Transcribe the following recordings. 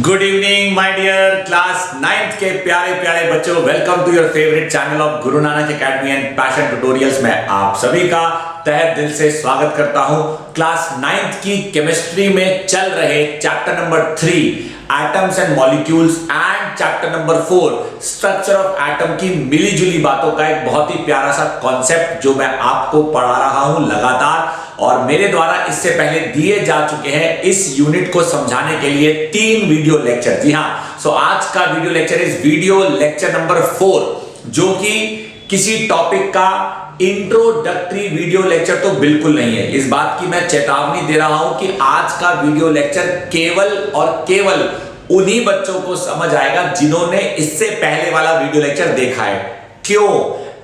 Good evening my dear class 9th के प्यारे प्यारे बच्चों, welcome to your favourite channel of Guru Nanak Academy and Passion Tutorials में आप सभी का तहे दिल से स्वागत करता हूं। क्लास 9th की केमिस्ट्री में चल रहे chapter number 3 atoms and molecules and chapter number 4 structure of atom की मिली जुली बातों का एक बहुत ही प्यारा सा कॉन्सेप्ट जो मैं आपको पढ़ा रहा हूं लगातार, और मेरे द्वारा इससे पहले दिए जा चुके हैं इस यूनिट को समझाने के लिए 3 वीडियो लेक्चर। जी हां, सो आज का video lecture is video lecture number 4, जो कि किसी टॉपिक का इंट्रोडक्टरी वीडियो लेक्चर तो बिल्कुल नहीं है। इस बात की मैं चेतावनी दे रहा हूं कि आज का वीडियो लेक्चर केवल और केवल उन्हीं बच्चों को समझ आएगा जिन्होंने इससे पहले वाला वीडियो लेक्चर देखा है। क्यों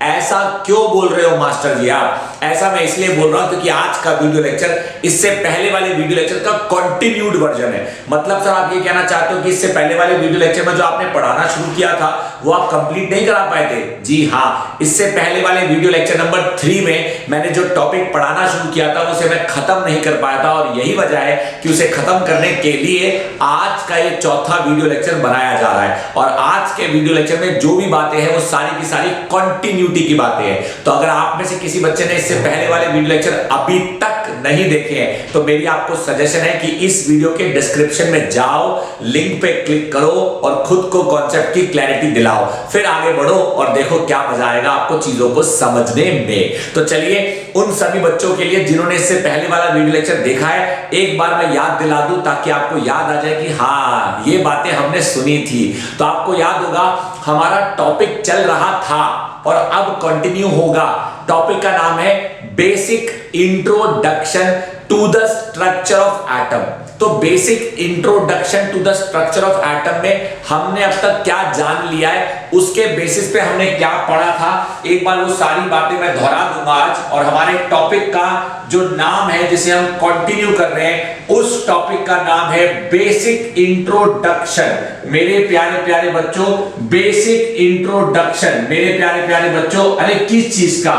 ऐसा क्यों बोल रहे हो मास्टर जी आप? ऐसा मैं इसलिए बोल रहा हूं क्योंकि आज का वीडियो लेक्चर इससे पहले वाले वीडियो लेक्चर का कंटिन्यूड वर्जन है। मतलब सर आप ये कहना चाहते हो कि इससे पहले वाले वीडियो लेक्चर में जो आपने पढ़ाना शुरू किया था वो आप कंप्लीट नहीं करा पाए थे? जी हां, इससे पहले वाले वीडियो लेक्चर नंबर 3 में मैंने जो टॉपिक पढ़ाना शुरू किया था उसे मैं खत्म नहीं कर पाया था, और यही वजह है कि उसे खत्म करने के लिए आज का ये चौथा वीडियो लेक्चर बनाया जा रहा है। और आज के वीडियो लेक्चर में जो भी बातें हैं वो सारी की सारी कंटिन्यूटी की बातें हैं। तो अगर आप में से किसी बच्चे ने इससे पहले वाले वीडियो लेक्चर अभी तक नहीं देखे हैं तो मेरी आपको सजेशन है कि इस वीडियो के डिस्क्रिप्शन में जाओ, लिंक पे क्लिक करो और खुद को कॉन्सेप्ट की क्लैरिटी दिलाओ, फिर आगे बढ़ो और देखो क्या मजा आएगा आपको चीजों को समझने में। तो चलिए उन सभी बच्चों के लिए जिन्होंने इससे पहले वाला वीडियो लेक्चर देखा है, एक बार मैं याद दिला दूं ताकि आपको याद आ जाए कि हाँ ये बातें हमने सुनी थी। तो आपको याद होगा हमारा टॉपिक चल रहा था और अब कंटिन्यू होगा। टॉपिक का नाम है basic introduction to the structure of atom. तो basic introduction to the structure of atom में हमने अब तक क्या जान लिया है, उसके बेसिस पे हमने क्या पढ़ा था, एक बार वो सारी बातें मैं दोहरा दूंगा आज। और हमारे टॉपिक का जो नाम है जिसे हम कंटिन्यू कर रहे हैं, उस टॉपिक का नाम है बेसिक इंट्रोडक्शन। मेरे प्यारे प्यारे बच्चों, बेसिक इंट्रोडक्शन, मेरे प्यारे प्यारे बच्चों, अरे किस चीज का?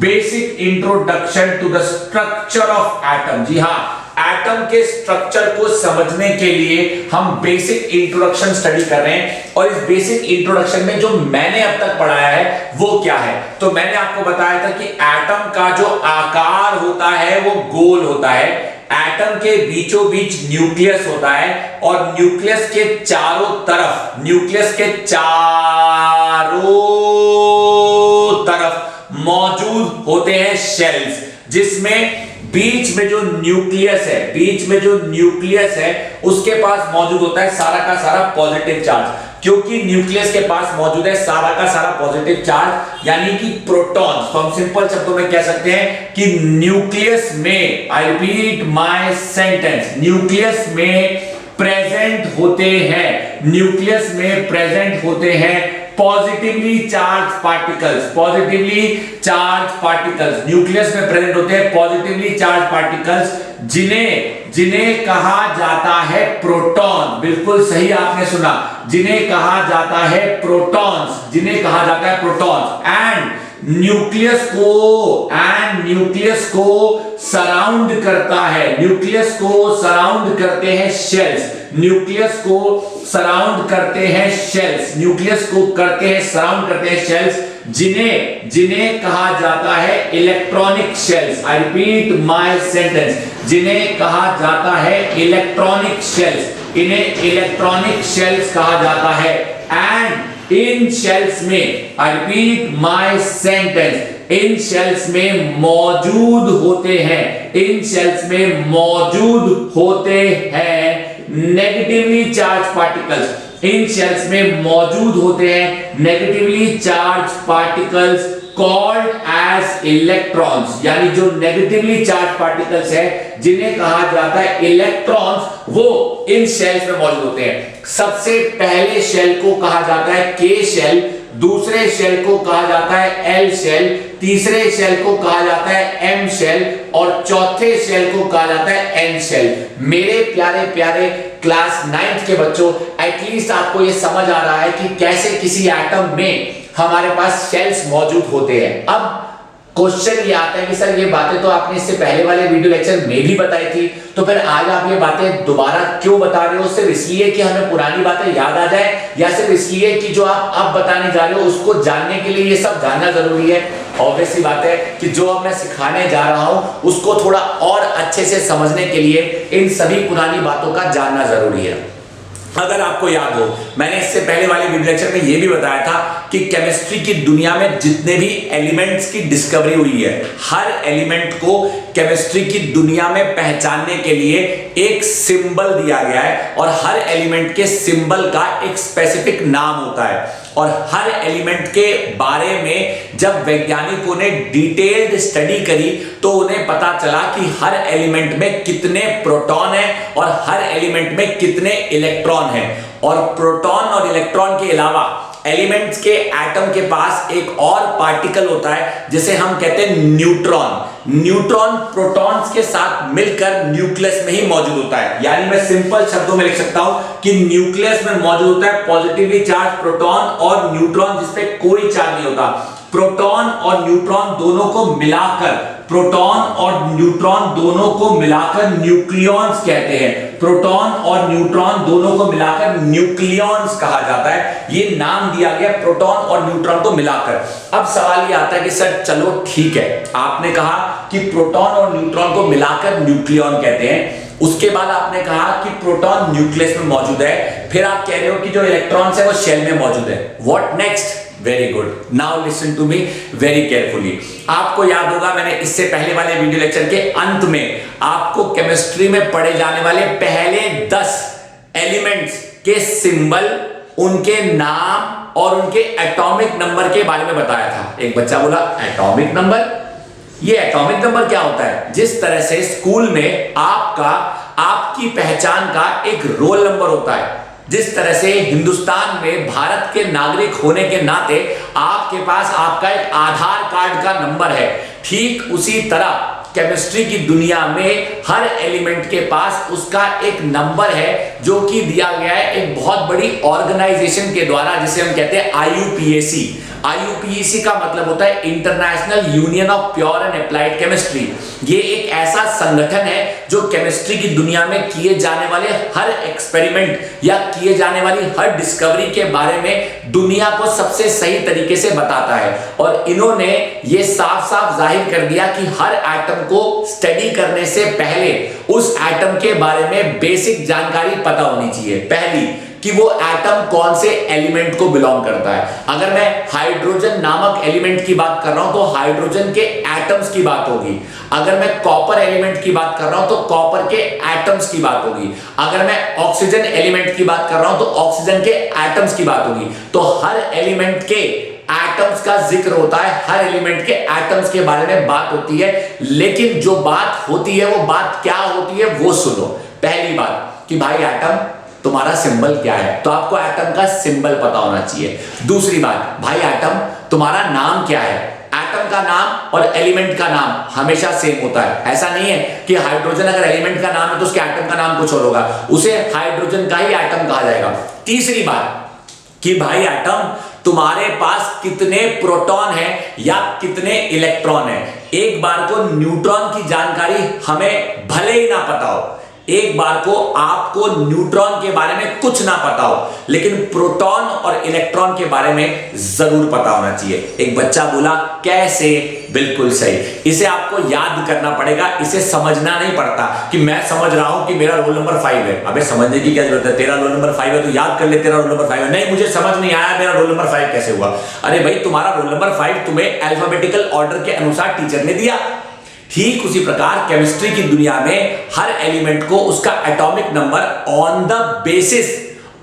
Basic introduction to the structure of atom. जी हां, एटम के स्ट्रक्चर को समझने के लिए हम बेसिक इंट्रोडक्शन स्टडी कर रहे हैं। और इस बेसिक इंट्रोडक्शन में जो मैंने अब तक पढ़ाया है वो क्या है? तो मैंने आपको बताया था कि एटम का जो आकार होता है वो गोल होता है। एटम के बीचों बीच न्यूक्लियस होता है और न्यूक्लियस के चारों तरफ, न्यूक्लियस के चारों तरफ मौजूद होते हैं शेल्स, जिसमें बीच में जो न्यूक्लियस है, बीच में जो न्यूक्लियस है उसके पास मौजूद होता है सारा का सारा पॉजिटिव चार्ज। क्योंकि न्यूक्लियस के पास मौजूद है सारा का सारा पॉजिटिव चार्ज, यानी कि प्रोटॉन्स। तो हम सिंपल शब्दों में कह सकते हैं कि न्यूक्लियस में, I repeat my sentence, nucleus में प्रेजेंट होते हैं, न्यूक्लियस में प्रेजेंट होते हैं positively charge particles. Positively charge particles nucleus में प्रेजेंट होते हैं, पॉजिटिवली चार्ज पार्टिकल्स, जिन्हें कहा जाता है प्रोटॉन। बिल्कुल सही आपने सुना, जिन्हें कहा जाता है प्रोटॉन्स, जिन्हें कहा जाता है प्रोटॉन्स। एंड न्यूक्लियस को सराउंड करता है, न्यूक्लियस को सराउंड करते हैं शेल्स, न्यूक्लियस को सराउंड करते हैं शेल्स, न्यूक्लियस को करते हैं सराउंड करते हैं शेल्स, जिन्हें कहा जाता है electronic shells. I repeat my sentence, जिन्हें कहा जाता है इलेक्ट्रॉनिक शेल्स, इन्हें इलेक्ट्रॉनिक शेल्स कहा जाता है। एंड इन शेल्स में, I repeat my sentence, in shells में मौजूद होते हैं, इन शेल्स में मौजूद होते हैं नेगेटिवली चार्ज पार्टिकल्स, इन शेल्स में मौजूद होते हैं negatively charge particles called as electrons. यानी जो नेगेटिवली चार्ज पार्टिकल्स है जिन्हें कहा जाता है इलेक्ट्रॉन्स, वो इन शेल्स में मौजूद होते हैं। सबसे पहले शेल को कहा जाता है के शेल, दूसरे शेल को कहा जाता है एल शेल, तीसरे शेल को कहा जाता है एम शेल और चौथे शेल को कहा जाता है एन शेल। मेरे प्यारे प्यारे क्लास 9th के बच्चों, एटलीस्ट आपको यह समझ आ रहा है कि कैसे किसी एटम में हमारे पास शेल्स मौजूद होते हैं। अब क्वेश्चन ये आता है कि सर ये बातें तो आपने इससे पहले वाले वीडियो लेक्चर में भी बताई थी, तो फिर आज आप ये बातें दोबारा क्यों बता रहे हो? सिर्फ इसलिए कि हमें पुरानी बातें याद आ जाए, या सिर्फ इसलिए कि जो आप अब बताने जा रहे हो उसको जानने के लिए ये सब जानना जरूरी है? ऑब्वियस सी बात है कि जो अब मैं सिखाने जा रहा हूं उसको थोड़ा और अच्छे से समझने के लिए इन सभी पुरानी बातों का जानना जरूरी है। अगर आपको याद हो, मैंने इससे पहले वाले वीडियो लेक्चर में यह भी बताया था कि केमिस्ट्री की दुनिया में जितने भी एलिमेंट्स की डिस्कवरी हुई है, हर एलिमेंट को केमिस्ट्री की दुनिया में पहचानने के लिए एक सिंबल दिया गया है और हर एलिमेंट के सिंबल का एक स्पेसिफिक नाम होता है। और हर एलिमेंट के बारे में जब वैज्ञानिकों ने डिटेल्ड स्टडी करी तो उन्हें पता चला कि हर एलिमेंट में कितने प्रोटॉन हैं और हर एलिमेंट में कितने इलेक्ट्रॉन हैं। और प्रोटॉन और इलेक्ट्रॉन के अलावा एलिमेंट्स के एटम के पास एक और पार्टिकल होता है जिसे हम कहते हैं न्यूट्रॉन। न्यूट्रॉन प्रोटॉन्स के साथ मिलकर न्यूक्लियस में ही मौजूद होता है। यानी मैं सिंपल शब्दों में लिख सकता हूं कि न्यूक्लियस में मौजूद होता है पॉजिटिवली चार्ज प्रोटॉन और न्यूट्रॉन जिसपे कोई चार्ज नहीं होता। प्रोटॉन और न्यूट्रॉन दोनों को मिलाकर, प्रोटॉन और न्यूट्रॉन दोनों को मिलाकर न्यूक्लियॉन्स कहते हैं। प्रोटॉन और न्यूट्रॉन दोनों को मिलाकर न्यूक्लियॉन्स कहा जाता है। ये नाम दिया गया प्रोटॉन और न्यूट्रॉन को मिलाकर। अब सवाल ये आता है कि सर चलो ठीक है, आपने कहा कि प्रोटॉन और न्यूट्रॉन को मिलाकर न्यूक्लियॉन कहते हैं, उसके बाद आपने कहा कि प्रोटॉन न्यूक्लियस में मौजूद है, फिर आप कह रहे हो कि जो इलेक्ट्रॉन्स है वो शेल में मौजूद है। What next? Very good, now listen to me very carefully. आपको याद होगा मैंने इससे पहले वाले वीडियो लेक्चर के अंत में आपको केमिस्ट्री में पढ़े जाने वाले पहले 10 एलिमेंट्स के सिंबल, उनके नाम और उनके एटॉमिक नंबर के बारे में बताया था। एक बच्चा बोला एटॉमिक नंबर? ये एटॉमिक नंबर क्या होता है? जिस तरह से स्कूल में आपकी पहचान का एक रोल नंबर होता है, जिस तरह से हिंदुस्तान में भारत के नागरिक होने के नाते आपके पास आपका एक आधार कार्ड का नंबर है, ठीक उसी तरह केमिस्ट्री की दुनिया में हर एलिमेंट के पास उसका एक नंबर है जो कि दिया गया है एक बहुत बड़ी ऑर्गेनाइजेशन के द्वारा, जिसे हम कहते हैं IUPAC। IUPAC का मतलब होता है international union of pure and applied chemistry. ये एक ऐसा संगठन है जो केमिस्ट्री की दुनिया में किए जाने वाले हर एक्सपेरिमेंट या किए जाने वाली हर डिस्कवरी के बारे में दुनिया को सबसे सही तरीके से बताता है। और इन्होंने ये साफ साफ जाहिर कर दिया कि हर एटम को स्टडी करने से पहले उस एटम के बारे में बेसिक जानकारी पता होनी चाहिए। पहली कि वो एटम कौन से एलिमेंट को बिलोंग करता है। अगर मैं हाइड्रोजन नामक एलिमेंट की बात कर रहा हूं तो हाइड्रोजन के एटम्स की बात होगी। अगर मैं कॉपर एलिमेंट की बात कर रहा हूं तो कॉपर के एटम्स की बात होगी। अगर मैं ऑक्सीजन एलिमेंट की बात कर रहा हूं तो ऑक्सीजन के एटम्स की बात होगी। तो हर एलिमेंट के एटम्स का जिक्र होता है, हर एलिमेंट के एटम्स के बारे में बात होती है। लेकिन जो बात होती है वो बात क्या होती है वो सुनो। पहली बात कि भाई एटम तुम्हारा सिंबल क्या है, तो आपको एटम का सिंबल पता होना चाहिए। दूसरी बात, भाई एटम तुम्हारा नाम क्या है। एटम का नाम और एलिमेंट का नाम हमेशा सेम होता है। ऐसा नहीं है कि हाइड्रोजन अगर एलिमेंट का नाम है तो उसके एटम का नाम कुछ और होगा, उसे हाइड्रोजन का ही एटम कहा जाएगा। तीसरी बात कि भाई एटम तुम्हारे पास कितने प्रोटॉन है या कितने इलेक्ट्रॉन है। एक बार को न्यूट्रॉन की जानकारी हमें भले ही ना पता हो, एक बार को आपको न्यूट्रॉन के बारे में कुछ ना पता हो, लेकिन प्रोटॉन और इलेक्ट्रॉन के बारे में जरूर पता होना चाहिए। एक बच्चा बोला कैसे? बिल्कुल सही, इसे आपको याद करना पड़ेगा, इसे समझना नहीं पड़ता कि मैं समझ रहा हूं कि मेरा रोल नंबर 5 है। अबे समझने की क्या जरूरत है, तेरा रोल नंबर 5 है तो याद कर ले तेरा रोल नंबर 5 है। नहीं, मुझे समझ नहीं आया मेरा रोल नंबर 5 कैसे हुआ। अरे भाई तुम्हारा रोल नंबर 5 तुम्हें अल्फाबेटिकल ऑर्डर के अनुसार टीचर ने दिया। ठीक उसी प्रकार केमिस्ट्री की दुनिया में हर एलिमेंट को उसका atomic number on the basis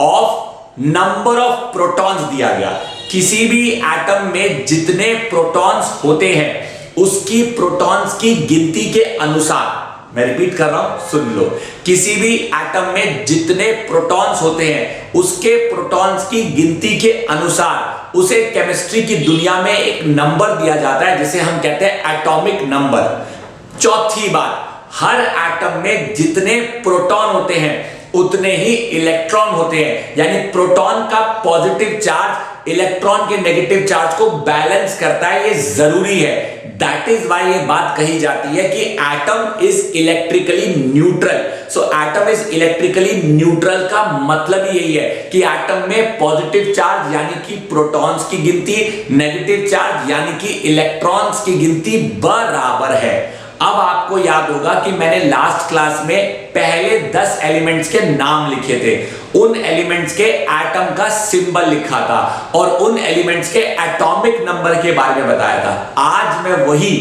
of number of protons दिया गया। किसी भी एटम में जितने प्रोटॉन्स होते हैं उसकी प्रोटॉन्स की गिनती के अनुसार, मैं रिपीट कर रहा हूं सुन लो, किसी भी एटम में जितने प्रोटॉन्स होते हैं उसके प्रोटॉन्स की गिनती के अनुसार उसे केमिस्ट्री की दुनिया में एक नंबर दिया जाता है जिसे हम कहते हैं एटॉमिक नंबर। चौथी बात, हर एटम में जितने प्रोटॉन होते हैं उतने ही इलेक्ट्रॉन होते हैं। यानी प्रोटॉन का पॉजिटिव चार्ज इलेक्ट्रॉन के नेगेटिव चार्ज को बैलेंस करता है, ये जरूरी है। दैट इज वाई ये बात कही जाती है कि atom is electrically neutral. So atom is electrically neutral का मतलब ही यही है कि एटम में पॉजिटिव चार्ज यानी कि प्रोटॉन्स की गिनती, नेगेटिव चार्ज यानी कि इलेक्ट्रॉन्स की गिनती बराबर है। अब आपको याद होगा कि मैंने लास्ट क्लास में पहले 10 एलिमेंट्स के नाम लिखे थे, उन एलिमेंट्स के एटम का सिंबल लिखा था और उन एलिमेंट्स के एटॉमिक नंबर के बारे में बताया था। आज मैं वही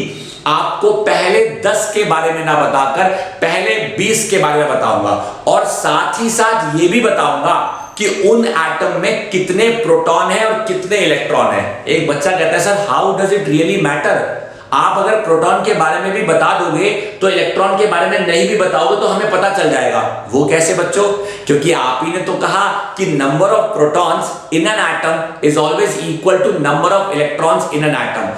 आपको पहले 10 के बारे में ना बताकर पहले 20 के बारे में बताऊंगा और साथ ही साथ ये भी बताऊंगा कि उन एटम में कितने प्रोटॉन है और कितने इलेक्ट्रॉन है। एक बच्चा कहता है sir how does it really matter? आप अगर प्रोटॉन के बारे में भी बता दोगे तो इलेक्ट्रॉन के बारे में नहीं भी बताओगे तो हमें पता चल जाएगा। वो कैसे बच्चों? क्योंकि आप ही ने तो कहा कि number of protons in an atom is always equal to number of electrons in an atom.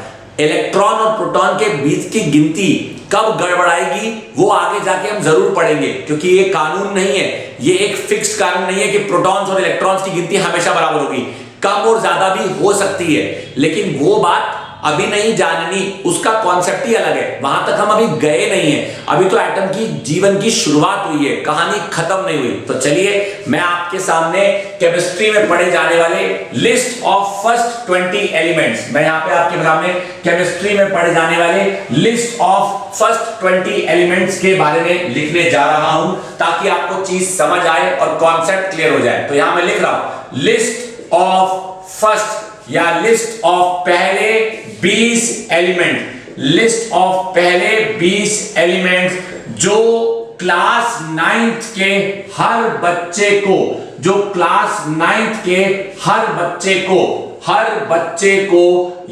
Electron और प्रोटॉन के बीच की गिनती कब गड़बड़ाएगी वो आगे जाके हम जरूर पढ़ेंगे, क्योंकि ये कानून नहीं है, ये एक फिक्स्ड कानून नहीं है कि प्रोटॉन्स और इलेक्ट्रॉन्स की गिनती हमेशा बराबर होगी। कम और ज्यादा भी हो सकती है, लेकिन वो बात अभी नहीं जाननी, उसका कॉन्सेप्ट ही अलग है, वहां तक हम अभी गए नहीं है। अभी तो एटम की जीवन की शुरुआत हुई है, कहानी खत्म नहीं हुई। तो चलिए मैं आपके सामने केमिस्ट्री में पढ़े जाने वाले लिस्ट ऑफ फर्स्ट 20 एलिमेंट्स, मैं यहां पे आपके सामने केमिस्ट्री में पढ़े जाने वाले लिस्ट ऑफ फर्स्ट 20 एलिमेंट्स के बारे में लिखने जा रहा हूं ताकि आपको चीज समझ आए और कॉन्सेप्ट क्लियर हो जाए। तो यहां मैं लिख रहा हूं लिस्ट ऑफ फर्स्ट या लिस्ट ऑफ पहले 20 एलिमेंट, लिस्ट ऑफ पहले 20 एलिमेंट जो क्लास 9th के हर बच्चे को, जो क्लास 9th के हर बच्चे को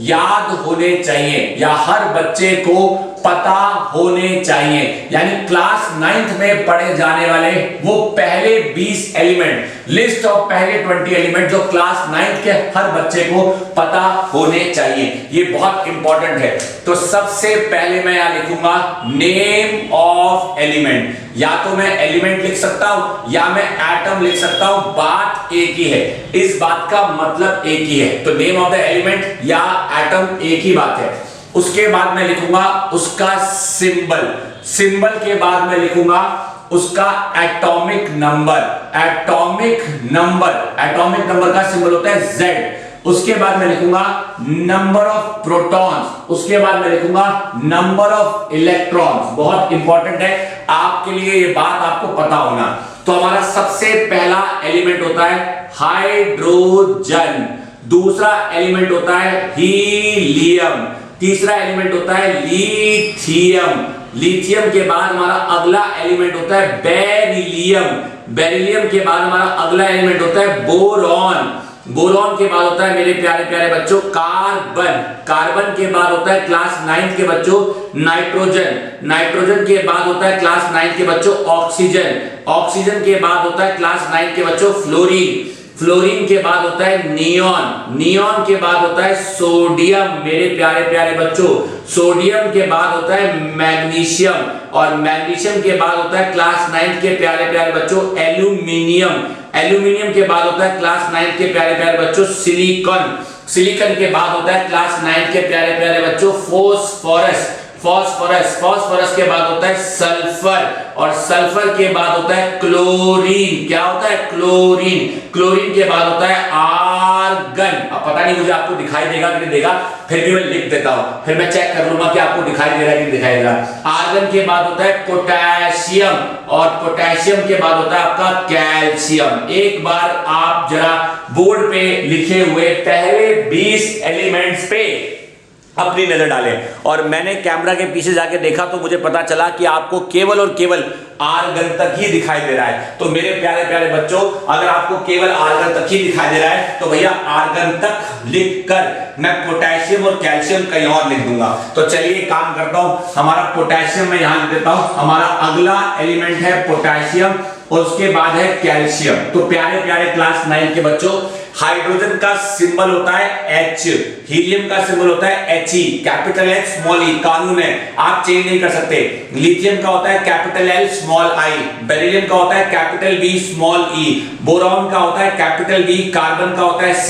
याद होने चाहिए या हर बच्चे को पता होने चाहिए। यानी क्लास 9th में पढ़े जाने वाले वो पहले 20 एलिमेंट, लिस्ट ऑफ पहले 20 एलिमेंट जो क्लास 9th के हर बच्चे को पता होने चाहिए। ये बहुत इंपॉर्टेंट है। तो सबसे पहले मैं यहां लिखूंगा नेम ऑफ एलिमेंट। या तो मैं एलिमेंट लिख सकता हूं या मैं एटम लिख सकता हूं, बात एक ही है, इस बात का मतलब एक ही है। तो नेम ऑफ द एलिमेंट या एटम एक ही बात है। उसके बाद मैं लिखूंगा उसका सिंबल, सिंबल के बाद मैं लिखूंगा उसका एटॉमिक नंबर, एटॉमिक नंबर का सिंबल होता है Z। उसके बाद मैं लिखूंगा नंबर ऑफ प्रोटॉन्स, उसके बाद मैं लिखूंगा नंबर ऑफ इलेक्ट्रॉन्स। बहुत इंपॉर्टेंट है आपके लिए ये बात आपको पता होना। तो हमारा सबसे पहला एलिमेंट होता है हाइड्रोजन, दूसरा एलिमेंट होता है हीलियम, तीसरा एलिमेंट होता है लिथियम, लिथियम के बाद हमारा अगला एलिमेंट होता है बेरिलियम, बेरिलियम के बाद हमारा अगला एलिमेंट होता है बोरॉन, बोरॉन के बाद होता है मेरे प्यारे प्यारे बच्चों कार्बन, कार्बन के बाद होता है क्लास 9th के बच्चों नाइट्रोजन, नाइट्रोजन के बाद होता है क्लास 9th के बच्चों ऑक्सीजन, ऑक्सीजन के बाद होता है क्लास 9th के बच्चों फ्लोरीन, फ्लोरीन के बाद होता है नियॉन, नियॉन के बाद होता है सोडियम मेरे प्यारे प्यारे बच्चों, सोडियम के बाद होता है मैग्नीशियम और मैग्नीशियम के बाद होता है क्लास 9th के प्यारे प्यारे बच्चों एल्यूमिनियम, एल्यूमिनियम के बाद होता है क्लास 9th के प्यारे प्यारे बच्चों सिलिकॉन, सिलिकॉन के बाद होता है क्लास 9th के प्यारे प्यारे बच्चों फॉस्फोरस, फॉस्फोरस, फॉस्फोरस के बाद होता है सल्फर और सल्फर के बाद होता है क्लोरीन, क्या होता है क्लोरीन, क्लोरीन के बाद होता है आर्गन। अब पता नहीं मुझे आपको दिखाई देगा कि नहीं देगा, फिर भी मैं लिख देता हूं, फिर मैं चेक कर लूंगा कि आपको दिखाई दे रहा है कि नहीं दिखाई दे रहा। आर्गन के बाद होता है पोटेशियम और पोटेशियम के बाद होता है आपका कैल्शियम। एक बार आप जरा बोर्ड पे लिखे हुए पहले 20 एलिमेंट्स पे अपनी नजर डालें और मैंने कैमरा के पीछे जाके देखा तो मुझे पता चला कि आपको केवल और केवल आर्गन तक ही दिखाई दे रहा है। तो मेरे प्यारे प्यारे बच्चों अगर आपको केवल आर्गन तक ही दिखाई दे रहा है तो भैया आर्गन तक लिखकर मैं पोटेशियम और कैल्शियम कहीं और लिख दूंगा। तो चलिए काम करता हूं, हमारा पोटेशियम मैं यहां लिख देता हूं, हमारा अगला एलिमेंट है पोटेशियम और उसके बाद है कैल्शियम। तो प्यारे प्यारे क्लास 9 के बच्चों हाइड्रोजन का सिंबल होता है H, हीलियम का सिंबल होता है He, capital H small e, कानून है आप चेंज नहीं कर सकते। लिथियम का होता है capital L small I, beryllium का होता है capital B small e, boron का होता है कैपिटल B, कार्बन का होता है C,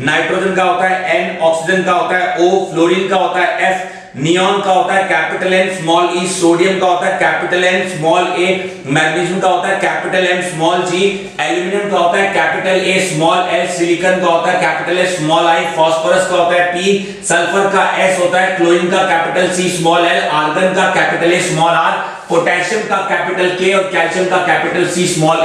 नाइट्रोजन का होता है N, ऑक्सीजन का होता है O, फ्लोरीन का होता है F, नियॉन का होता है capital N small e, sodium का होता है capital N small a, magnesium का होता है capital M small g, aluminium का होता है capital A small l, silicon का होता है capital S small i, phosphorus का होता है P, सल्फर का S होता है, क्लोरीन का capital C small l, argon का capital A small r, potassium का कैपिटल K और कैल्शियम का कैपिटल C स्मॉल a।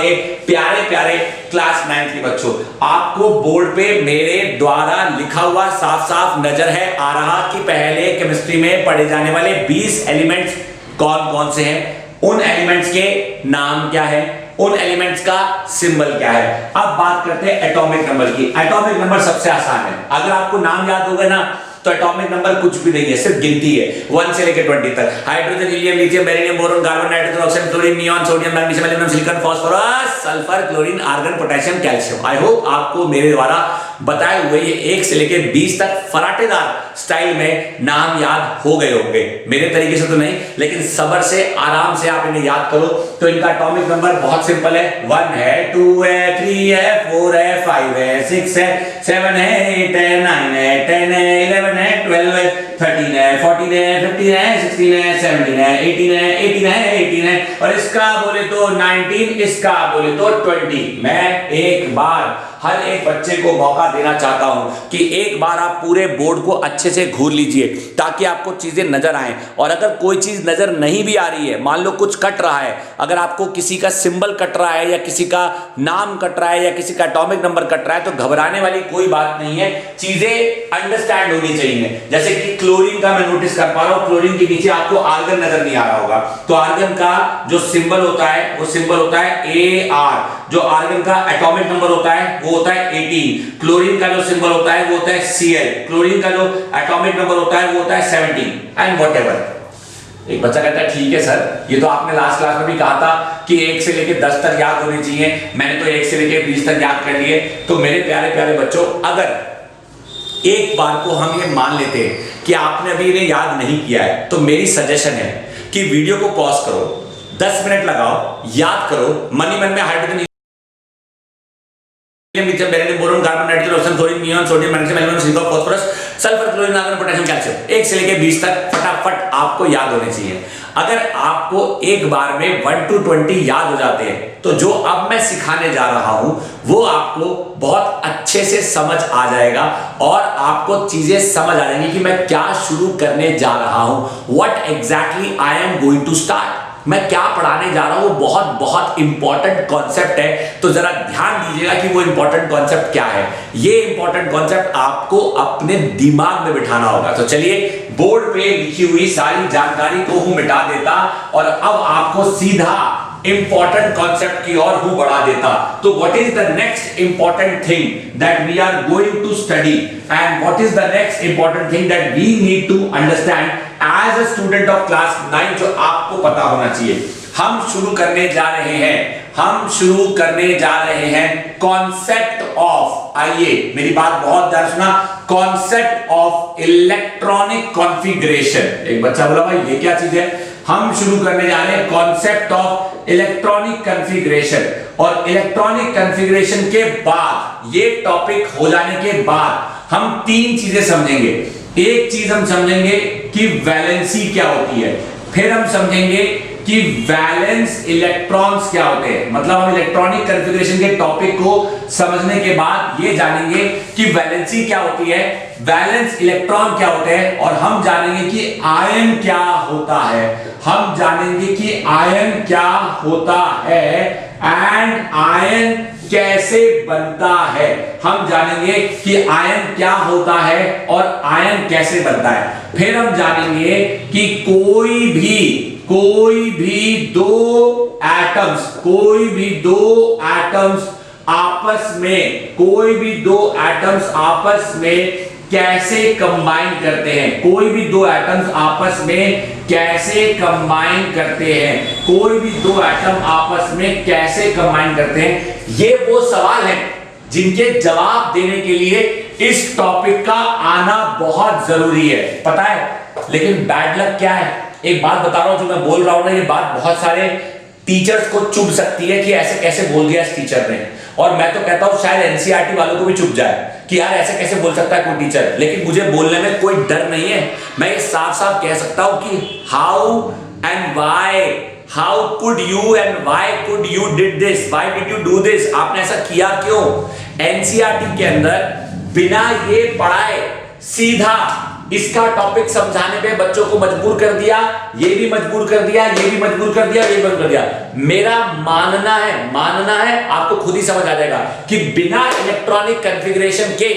प्यारे प्यारे क्लास 9 के बच्चों, आपको बोर्ड पे मेरे द्वारा लिखा हुआ साफ साफ नजर है आ रहा कि पहले केमिस्ट्री में पढ़े जाने वाले 20 एलिमेंट्स कौन कौन से हैं, उन एलिमेंट्स के नाम क्या है, उन एलिमेंट्स का सिंबल क्या है। अब बात करते हैं एटॉमिक नंबर की। एटॉमिक नंबर सबसे आसान है, अगर आपको नाम याद होगा ना तो एटॉमिक नंबर कुछ भी नहीं है, सिर्फ गिनती है 1 से लेकर 20 तक। Hydrogen, helium, lithium, beryllium, boron, carbon, nitrogen, oxygen, chlorine, neon, sodium, magnesium, aluminium, silicon, phosphorus, sulphur, chlorine, argon, potassium, calcium. I hope आपको मेरे द्वारा बताए हुए ये 1 से लेकर 20 तक फराटेदार स्टाइल में नाम याद हो गए होंगे। मेरे तरीके से तो नहीं, लेकिन सब्र से आराम से आप इन्हें याद करो तो इनका एटॉमिक नंबर बहुत सिंपल है। 1 है, 2 है, 3 है, 4 है, 5 है, 6 है, 7 है, 8 है, 9 है, 10 है, 11 है, 12 है, 13 है, 14 है, 15 है, 16 है, 17 है, 18 है, 18 है, 18 है, और इसका बोले तो 19, इसका बोले तो 20। मैं एक बार हर एक बच्चे को मौका देना चाहता हूं कि एक बार आप पूरे बोर्ड को अच्छे से घूर लीजिए ताकि आपको चीजें नजर आए। और अगर कोई चीज नजर नहीं भी आ रही है, मान लो कुछ कट रहा है, अगर आपको किसी का सिंबल कट रहा है या किसी का नाम कट रहा है या किसी का एटॉमिक नंबर कट रहा है, तो घबराने वाली कोई बात नहीं है, चीजें अंडरस्टैंड होनी चाहिए। जैसे कि क्लोरीन का मैं नोटिस कर पा रहा हूं, क्लोरीन के नीचे आपको आर्गन नजर नहीं आ रहा होगा, तो आर्गन का जो सिंबल होता है वो सिंबल होता है AR। जो आर्गन का एटॉमिक नंबर होता है वो होता है 18। क्लोरीन का जो सिंबल होता है वो होता है Cl। क्लोरीन का जो एटॉमिक नंबर होता है वो होता है 17 एंड व्हाटएवर। एक बच्चा कहता है ठीक है सर, ये तो आपने लास्ट क्लास में भी कहा था कि 1 से लेकर 10 तक याद होनी चाहिए, मैंने तो 1 से लेकर 20 तक याद कर लिए। तो मेरे प्यारे प्यारे बच्चों, अगर एक बार को हम ये मान लेते हैं कि आपने अभी इन्हें याद नहीं किया है, तो मेरी सजेशन है कि वीडियो को पॉज करो, 10 मिनट लगाओ, याद करो, मन ही मन में hydrogen, lithium, beryllium, boron, carbon, nitrogen, oxygen, chlorine, neon, sodium, magnesium, aluminium, silicon, phosphorus, sulphur, chlorine, argon, potassium, calcium 1 से लेकर 20 तक फटाफट आपको याद होने चाहिए। अगर आपको एक बार में 1 to 20 याद हो जाते हैं तो जो अब मैं सिखाने जा रहा हूं वो आपको बहुत अच्छे से समझ आ जाएगा और आपको चीजें समझ आ जाएंगी कि मैं क्या शुरू करने जा रहा हूं, what exactly I am going to start, मैं क्या पढ़ाने जा रहा हूं। वो बहुत बहुत इंपॉर्टेंट कॉन्सेप्ट है, तो जरा ध्यान दीजिएगा कि वो इंपॉर्टेंट कॉन्सेप्ट क्या है। ये इंपॉर्टेंट कॉन्सेप्ट आपको अपने दिमाग में बिठाना होगा। तो चलिए, बोर्ड पे लिखी हुई सारी जानकारी को हूं मिटा देता और अब आपको सीधा इंपॉर्टेंट कॉन्सेप्ट की ओर हूं बढ़ा देता। तो what is the next important thing that we are going to study and what is the next important thing that we need to understand as a student of class 9, जो आपको पता होना चाहिए। हम शुरू करने जा रहे हैं कॉन्सेप्ट ऑफ, आइए मेरी बात बहुत ध्यान सुना, कॉन्सेप्ट ऑफ इलेक्ट्रॉनिक कॉन्फ़िगरेशन। एक बच्चा बोला भाई ये क्या चीज है? हम शुरू करने जा रहे हैं कॉन्सेप्ट ऑफ इलेक्ट्रॉनिक कॉन्फ़िगरेशन। और इलेक्ट्रॉनिक कॉन्फ़िगरेशन के बाद, ये टॉपिक हो जाने के बाद हम 3 चीजें समझेंगे। एक चीज हम समझेंगे कि वैलेंसी क्या होती है, फिर हम समझेंगे कि वैलेंस इलेक्ट्रॉन्स क्या होते हैं। मतलब हम इलेक्ट्रॉनिक कॉन्फ़िगरेशन के टॉपिक को समझने के बाद ये जानेंगे कि वैलेंसी क्या होती है, वैलेंस इलेक्ट्रॉन क्या होते हैं, और हम जानेंगे कि आयन क्या होता है, हम जानेंगे कि आयन क्या होता है एंड आयन कैसे बनता है। हम जानेंगे कि आयन क्या होता है और आयन कैसे बनता है। फिर हम जानेंगे कि कोई भी दो एटम्स आपस में कैसे कंबाइन करते हैं, कोई भी दो एटम्स आपस में कैसे कंबाइन करते हैं, कोई भी दो एटम आपस में कैसे कंबाइन करते हैं। ये वो सवाल हैं जिनके जवाब देने के लिए इस टॉपिक का आना बहुत जरूरी है, पता है। लेकिन बैड लक क्या है, एक बात बता रहा हूं, जो मैं बोल रहा हूं ना, ये बात बहुत सारे टीचर्स को चुभ सकती है कि ऐसे कैसे बोल दिया इस टीचर ने। और मैं तो कहता हूं शायद एनसीईआरटी वालों को भी चुप जाए कि यार ऐसे कैसे बोल सकता है कोई टीचर, लेकिन मुझे बोलने में कोई डर नहीं है। मैं ये साफ साफ कह सकता हूं कि how and why, how could you and why could you did this, why did you do this, आपने ऐसा किया क्यों। एनसीईआरटी के अंदर बिना ये पढ़ाए सीधा इसका टॉपिक समझाने पे बच्चों को मजबूर कर दिया, ये भी मजबूर कर दिया, ये भी मजबूर कर दिया, ये भी मजबूर कर दिया। मेरा मानना है आपको खुद ही समझ आ जाएगा कि बिना इलेक्ट्रॉनिक कॉन्फ़िगरेशन के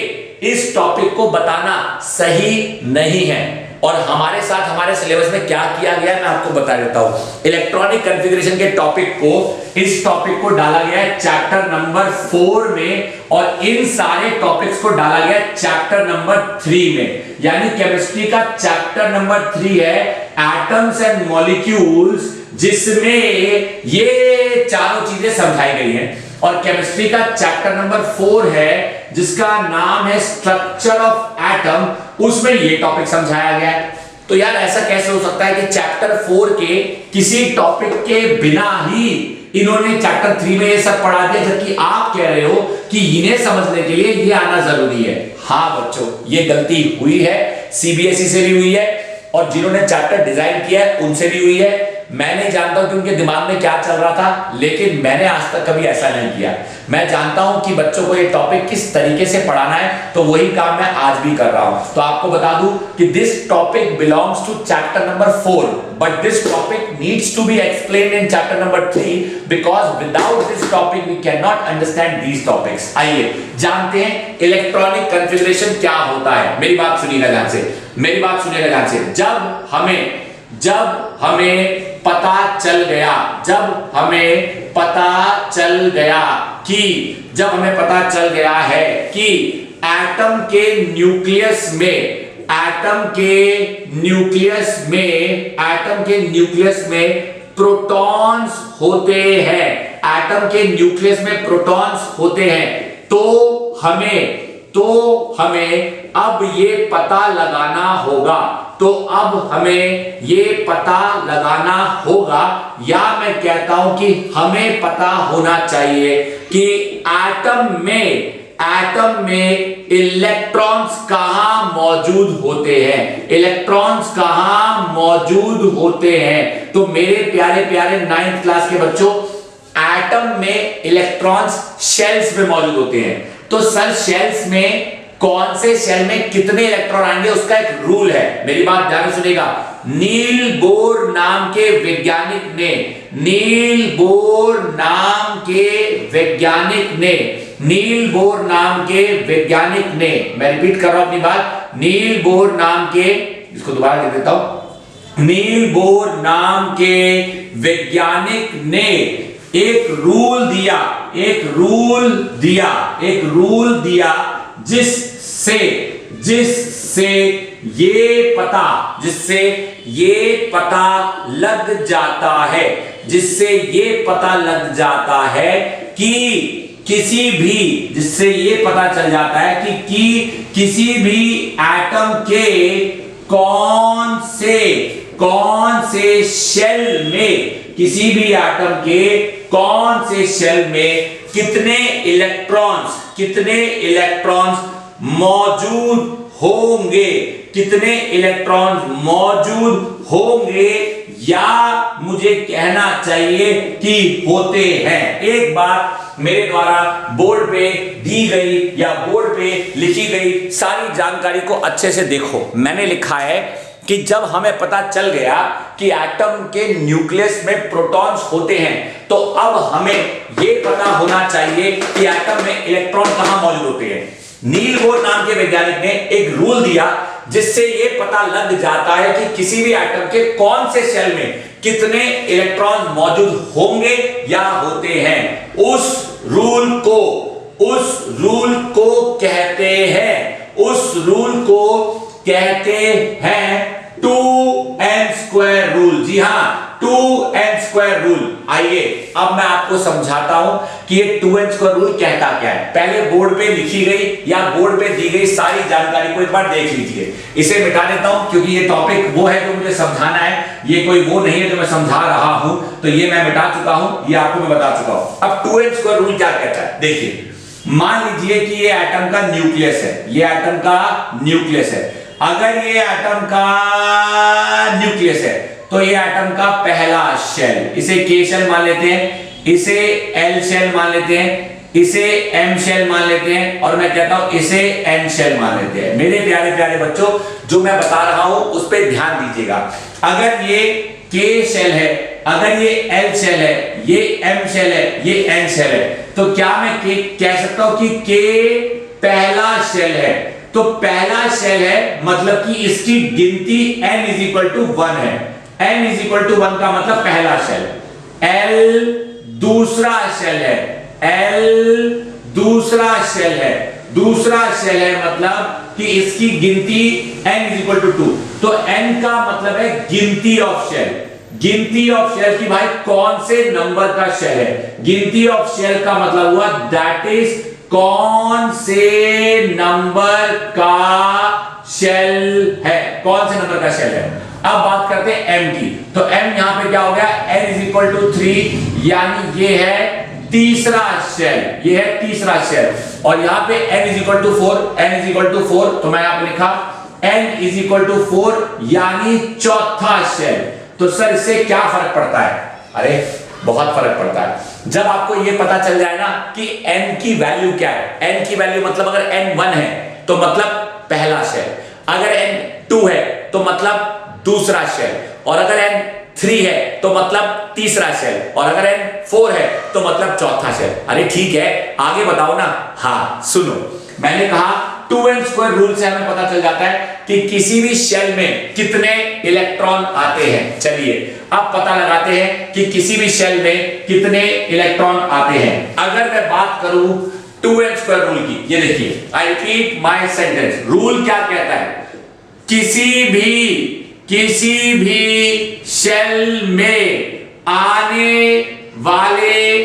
इस टॉपिक को बताना सही नहीं है। और हमारे साथ हमारे सिलेबस में क्या किया गया है मैं आपको बता देता हूं। इलेक्ट्रॉनिक कॉन्फ़िगरेशन के टॉपिक को, इस टॉपिक को डाला गया है चैप्टर नंबर 4 में, और इन सारे टॉपिक्स को डाला गया है चैप्टर नंबर 3 में। यानी केमिस्ट्री का चैप्टर नंबर 3 है एटम्स एंड मॉलिक्यूल्स, जिसमें ये चारों चीजें समझाई गई हैं। और केमिस्ट्री का चैप्टर नंबर 4 है जिसका नाम है स्ट्रक्चर ऑफ एटम, उसमें ये टॉपिक समझाया गया है। तो यार ऐसा कैसे हो सकता है कि चैप्टर 4 के किसी टॉपिक के बिना ही इन्होंने चैप्टर 3 में ये सब पढ़ा दिया, जबकि आप कह रहे हो कि इन्हें समझने के लिए ये आना जरूरी है। हाँ बच्चों, ये गलती हुई है, सीबीएसई से भी हुई है और जिन्होंने चैप्टर डिजाइन किया है उनसे भी हुई है। मैं नहीं जानता कि उनके दिमाग में क्या चल रहा था, लेकिन मैंने आज तक कभी ऐसा नहीं किया। मैं जानता हूं कि बच्चों को ये टॉपिक किस तरीके से पढ़ाना है, तो वही काम मैं आज भी कर रहा हूं। तो आपको बता दूं कि this topic belongs to chapter number 4, but this topic needs to be explained in chapter number 3, because without this topic we can not understand these topics. आइए जानते हैं इलेक्ट्रॉनिक कॉन्फ़िगरेशन क्या होता है। मेरी बात सुनिएगा ध्यान से, मेरी बात सुनिएगा ध्यान से। जब हमें पता चल गया, जब हमें पता चल गया है कि एटम के न्यूक्लियस में प्रोटॉन्स होते हैं, एटम के न्यूक्लियस में प्रोटॉन्स होते हैं, तो हमें अब ये पता लगाना होगा, या मैं कहता हूं कि हमें पता होना चाहिए कि एटम में इलेक्ट्रॉन्स कहां मौजूद होते हैं। तो मेरे प्यारे 9th क्लास के बच्चों, एटम में इलेक्ट्रॉन्स शेल्स में मौजूद होते हैं। तो सर शेल्स में कौन से शेल में कितने इलेक्ट्रॉन आएंगे उसका एक रूल है। मेरी बात ध्यान से सुनिएगा। नील बोर नाम के वैज्ञानिक ने, मैं रिपीट कर रहा हूं अपनी बात, नील बोर नाम के, इसको दोबारा लिख देता हूं, नील बोर नाम के वैज्ञानिक ने एक रूल दिया जिससे ये पता लग जाता है कि किसी भी एटम के कौन से शेल में कितने इलेक्ट्रॉन्स मौजूद होंगे, या मुझे कहना चाहिए कि होते हैं। एक बात मेरे द्वारा बोर्ड पे दी गई या बोर्ड पे लिखी गई सारी जानकारी को अच्छे से देखो। मैंने लिखा है कि जब हमें पता चल गया कि एटम के न्यूक्लियस में प्रोटॉन्स होते हैं, तो अब हमें यह पता होना चाहिए कि एटम में इलेक्ट्रॉन कहां मौजूद होते हैं। नील बोर नाम के वैज्ञानिक ने एक रूल दिया जिससे यह पता लग जाता है कि किसी भी एटम के कौन से शेल में कितने इलेक्ट्रॉन मौजूद होंगे या होते हैं। उस रूल को कहते हैं 2n² रूल। जी हां, 2n² स्क्वायर रूल। आइए अब मैं आपको समझाता हूं कि ये 2n स्क्वायर रूल कहता क्या है। पहले बोर्ड पे लिखी गई या बोर्ड पे दी गई सारी जानकारी को एक बार देख लीजिए। इसे मिटा देता हूं क्योंकि ये टॉपिक वो है जो मुझे समझाना है, ये कोई वो नहीं है जो मैं समझा रहा हूं, तो ये मैं मिटा चुका हूं, ये आपको मैं बता चुका हूं। अब 2n स्क्वायर रूल क्या कहता है, देखिए मान लीजिए कि ये एटम का न्यूक्लियस है, ये एटम का न्यूक्लियस है। अगर ये एटम का न्यूक्लियस है तो ये एटम का पहला शेल, इसे K शेल मान लेते हैं, इसे L शेल मान लेते हैं, इसे M शेल मान लेते हैं और मैं कहता हूं इसे N शेल मान लेते हैं। मेरे प्यारे प्यारे बच्चों, जो मैं बता रहा हूं उस पर ध्यान दीजिएगा। अगर ये K शेल है, अगर ये L शेल है, ये M शेल है, ये N शेल है, तो क्या मैं कह सकता हूं कि K पहला शेल है? तो पहला शेल है मतलब कि इसकी गिनती n इज इक्वल टू 1 है। n इज इक्वल टू 1 का मतलब पहला शेल। L दूसरा शेल है, L दूसरा शेल है, दूसरा शेल है मतलब कि इसकी गिनती n इज इक्वल टू 2। तो n का मतलब है गिनती ऑफ शेल। गिनती ऑफ शेल की भाई कौन से नंबर का शेल है? गिनती ऑफ शेल का मतलब हुआ दैट इज कौन से नंबर का शेल है, कौन से नंबर का शेल है। अब बात करते हैं m की, तो m यहां पे क्या हो गया, n इज इक्वल टू 3, यानी ये है तीसरा शेल, ये है तीसरा शेल। और यहां पे n is equal to 4, n is equal to 4, तो मैं यहां पे लिखा n इज इक्वल टू 4 यानी चौथा शेल। तो सर इससे क्या फर्क पड़ता है? अरे बहुत फर्क पड़ता है। जब आपको ये पता चल जाए ना कि n की वैल्यू क्या है, n की वैल्यू मतलब अगर n 1 है तो मतलब पहला शेल, अगर n 2 है तो मतलब दूसरा शेल, और अगर n 3 है तो मतलब तीसरा शेल, और अगर n 4 है तो मतलब चौथा शेल। अरे ठीक है, आगे बताओ ना। हाँ सुनो, मैंने कहा 2n स्क्वायर रूल से हमें पता चल जाता है कि किसी भी शेल में कितने इलेक्ट्रॉन आते हैं। चलिए अब पता लगाते हैं कि किसी भी शेल में कितने इलेक्ट्रॉन आते हैं। अगर मैं बात करूं 2n स्क्वायर रूल की, ये देखिए, I repeat my sentence, rule क्या कहता है, किसी भी शेल में आने वाले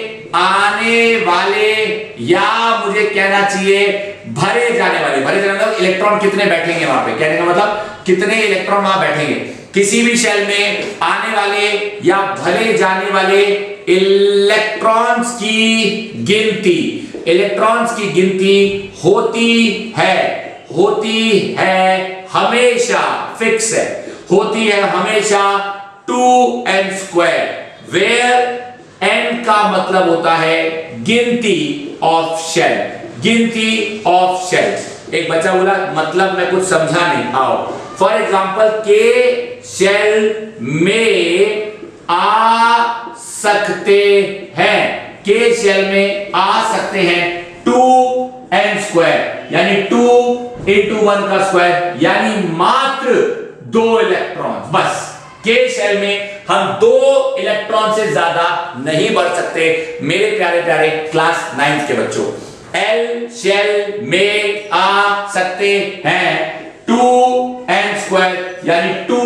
या मुझे कहना चाहिए भरे जाने वाले मतलब इलेक्ट्रॉन कितने बैठेंगे वहां पे, कहने का मतलब कितने इलेक्ट्रॉन वहां बैठेंगे। किसी भी शेल में आने वाले या भरे जाने वाले इलेक्ट्रॉन्स की गिनती होती है हमेशा, फिक्स है, होती है हमेशा 2n स्क्वायर, वेयर n का मतलब होता है गिनती ऑफ शेल, गिनती ऑफ शेल। एक बच्चा बोला मतलब मैं कुछ समझा नहीं, आओ फॉर एग्जांपल के शेल में आ सकते हैं, के शेल में आ सकते हैं 2n स्क्वायर यानी 2 into 1 का स्क्वायर, यानी मात्र 2 इलेक्ट्रॉन। बस के शेल में हम 2 इलेक्ट्रॉन से ज्यादा नहीं बढ़ सकते। मेरे प्यारे प्यारे क्लास 9th के बच्चों, L शेल में आ सकते हैं 2n स्क्वायर यानी 2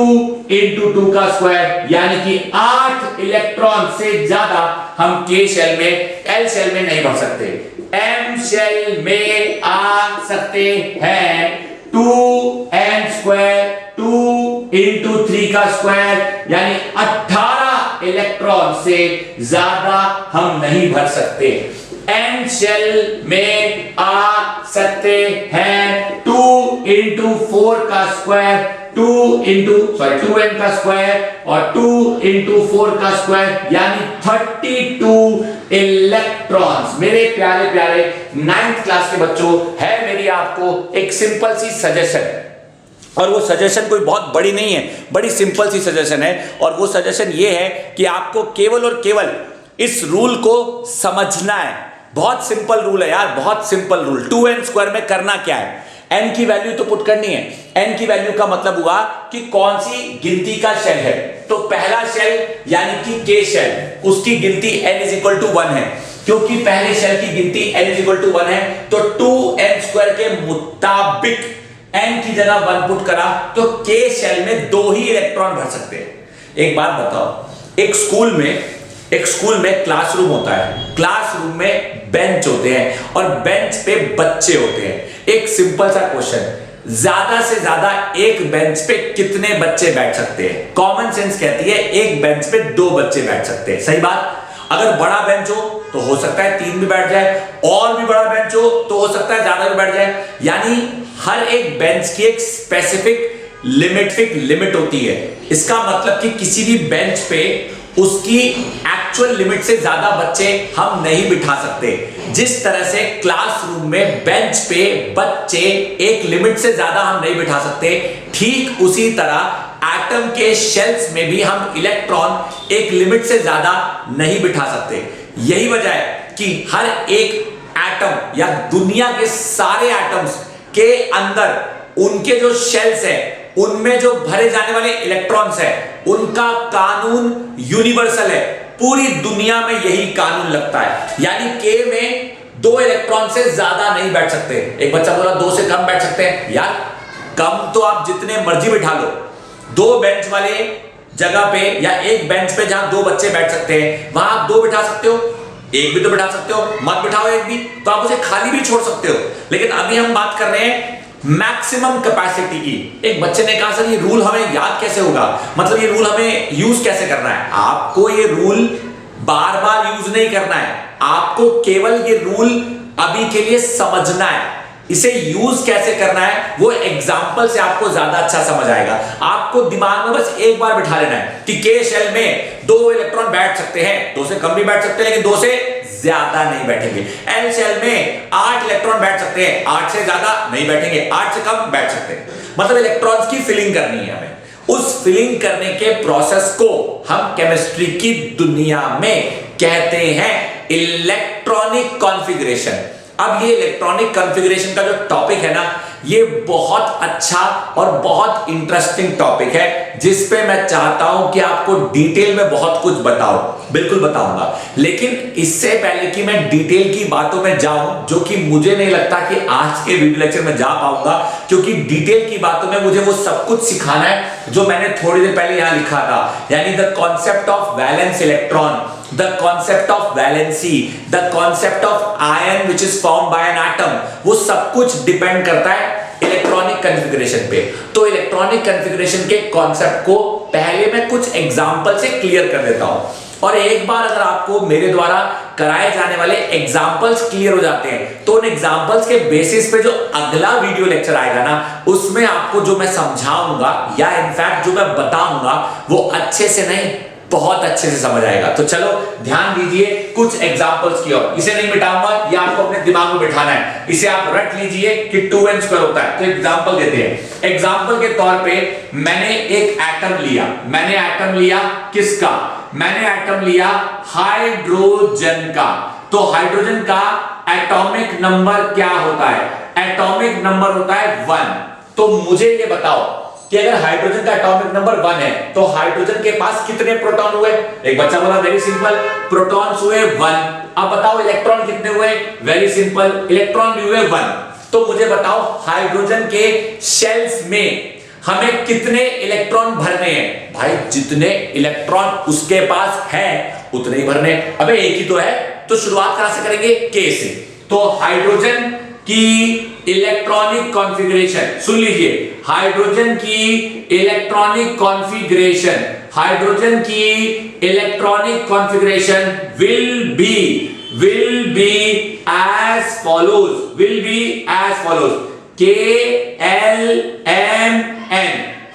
into 2 का स्क्वायर, यानी कि 8 इलेक्ट्रॉन से ज्यादा हम के शेल में, L शेल में नहीं बढ़ सकते। M शेल में आ सकते हैं 2n स्क्वायर 2 into 3 का स्क्वायर, यानी 18 इलेक्ट्रॉन से ज्यादा हम नहीं भर सकते। n शेल में आ सकते हैं 2 into 4 का स्क्वायर, 2n का स्क्वायर और 2 into 4 का स्क्वायर, यानी 32 इलेक्ट्रॉन्स। मेरे प्यारे प्यारे 9th क्लास के बच्चों, है मेरी आपको एक सिंपल सी सजेशन, और वो सजेशन कोई बहुत बड़ी नहीं है, बड़ी सिंपल सी सजेशन है। और वो सजेशन ये है कि आपको केवल और केवल इस रूल को समझना है। बहुत सिंपल रूल है यार, बहुत सिंपल रूल। 2n स्क्वायर में करना क्या है, n की वैल्यू तो पुट करनी है। n की वैल्यू का मतलब हुआ कि कौन सी गिनती का शेल है। तो पहला शेल यानी कि के शेल, उसकी गिनती n इज इक्वल टू 1 है, क्योंकि पहले शेल की गिनती n इज इक्वल टू 1 है। तो 2n स्क्वायर के मुताबिक n की जगह 1 पुट करा तो के शेल में 2 ही इलेक्ट्रॉन भर सकते हैं। एक बात बताओ, एक स्कूल में क्लासरूम होता है, क्लासरूम में बेंच होते हैं और बेंच पे बच्चे होते हैं। एक सिंपल सा क्वेश्चन, ज्यादा से ज्यादा एक बेंच पे कितने बच्चे बैठ सकते हैं? कॉमन सेंस कहती है एक बेंच पे 2 बच्चे बैठ सकते हैं। सही बात। अगर बड़ा बेंच हो तो हो सकता है 3 भी बैठ जाए, और भी बड़ा बेंच हो तो हो सकता है ज्यादा भी बैठ जाए। यानी हर एक बेंच की एक स्पेसिफिक लिमिट होती है। इसका मतलब कि किसी भी बेंच पे उसकी एक्चुअल लिमिट से ज्यादा बच्चे हम नहीं बिठा सकते। जिस तरह से क्लासरूम में बेंच पे बच्चे एक लिमिट से ज्यादा हम नहीं बिठा सकते, ठीक उसी तरह एटम के शेल्स में भी हम इलेक्ट्रॉन एक लिमिट से ज्यादा नहीं बिठा सकते। यही वजह है कि हर एक एटम या दुनिया के सारे एटम्स के अंदर उनके जो शेल्स हैं, उनमें जो भरे जाने वाले इलेक्ट्रॉन्स हैं, उनका कानून यूनिवर्सल है। पूरी दुनिया में यही कानून लगता है। यानी के में 2 इलेक्ट्रॉन से ज्यादा नहीं बैठ सकते। एक बच्चा बोला 2 से कम बैठ सकते हैं। यार कम तो आप जितने मर्जी बिठा लो। 2 बेंच वाले जगह पे या एक बेंच पे जहां 2 बच्चे बैठ सकते हैं, वहां आप 2 बिठा सकते हो, एक भी तो बिठा सकते हो। मत बिठाओ एक भी तो आप उसे खाली भी छोड़ सकते हो। लेकिन अभी हम बात कर रहे हैं मैक्सिमम कैपेसिटी की। एक बच्चे ने कहा सर ये रूल हमें याद कैसे होगा, मतलब ये रूल हमें यूज कैसे करना है? आपको ये रूल बार बार यूज नहीं करना है, आपको केवल ये रूल अभी के लिए समझना है। इसे यूज कैसे करना है वो एग्जाम्पल से आपको ज्यादा अच्छा समझ आएगा। आपको दिमाग में बस एक बार बिठा लेना है कि के शेल में 2 इलेक्ट्रॉन बैठ सकते हैं, 2 से कम भी बैठ सकते हैं लेकिन 2 से ज्यादा नहीं बैठेंगे। एल शेल में 8 इलेक्ट्रॉन बैठ सकते हैं, 8 से ज्यादा नहीं बैठेंगे, 8 से कम बैठ सकते हैं। मतलब इलेक्ट्रॉन्स की फिलिंग करनी है हमें। उस फिलिंग करने के प्रोसेस को हम केमिस्ट्री की दुनिया में कहते हैं इलेक्ट्रॉनिक कॉन्फ़िगरेशन। अब ये इलेक्ट्रॉनिक कॉन्फ़िगरेशन का जो टॉपिक है ना, ये बहुत अच्छा और बहुत इंटरेस्टिंग टॉपिक है, जिस पे मैं चाहता हूं कि आपको डिटेल में बहुत कुछ बताऊं। बिल्कुल बताऊंगा, लेकिन इससे पहले कि मैं डिटेल की बातों में जाऊं, जो कि मुझे नहीं लगता कि आज के वीडियो लेक्चर में जा पाऊंगा, क्योंकि डिटेल की बातों में मुझे वो सब कुछ सिखाना है जो मैंने थोड़ी देर पहले यहां लिखा था। यानी the concept of valence electron, the concept of valency, the concept of ion which is formed by an atom, वो सब कुछ डिपेंड करता है इलेक्ट्रॉनिक कॉन्फ़िगरेशन पे। तो इलेक्ट्रॉनिक कॉन्फ़िगरेशन के कॉन्सेप्ट को पहले मैं कुछ एग्जांपल से क्लियर कर देता हूं, और एक बार अगर आपको मेरे द्वारा कराए जाने वाले एग्जांपल्स क्लियर हो जाते हैं, तो उन एग्जांपल्स के बेसिस पे जो अगला वीडियो लेक्चर आएगा ना, उसमें आपको जो मैं समझाऊंगा या इनफैक्ट जो मैं बताऊंगा वो अच्छे से नहीं, बहुत अच्छे से समझ आएगा। तो चलो ध्यान दीजिए कुछ एग्जांपल्स की ओर। इसे नहीं मिटाऊंगा, ये आपको अपने दिमाग में बिठाना है। इसे आप रट लीजिए कि 2n² होता है। तो एग्जांपल देते हैं। एग्जांपल के तौर पे मैंने एक एटम लिया किसका? मैंने एटम लिया हाइड्रोजन का। तो हाइड्रोजन का एटॉमिक नंबर क्या होता है? एटॉमिक नंबर होता है 1। तो मुझे ये बताओ कि अगर हाइड्रोजन का एटॉमिक नंबर 1 है तो हाइड्रोजन के पास कितने प्रोटॉन हुए? एक बच्चा बोला वेरी सिंपल, प्रोटॉन्स हुए 1। अब बताओ इलेक्ट्रॉन कितने हुए? वेरी सिंपल, इलेक्ट्रॉन भी हुए 1। तो मुझे बताओ हाइड्रोजन के शेल्स में हमें कितने इलेक्ट्रॉन भरने हैं? भाई जितने इलेक्ट्रॉन उसके पास है उतने ही भरने। अबे एक ही तो है, तो शुरुआत कहां से करेंगे? के से। तो हाइड्रोजन की इलेक्ट्रॉनिक कॉन्फ़िगरेशन सुन लीजिए, हाइड्रोजन की इलेक्ट्रॉनिक कॉन्फ़िगरेशन, हाइड्रोजन की electronic configuration will be as follows, KLMN।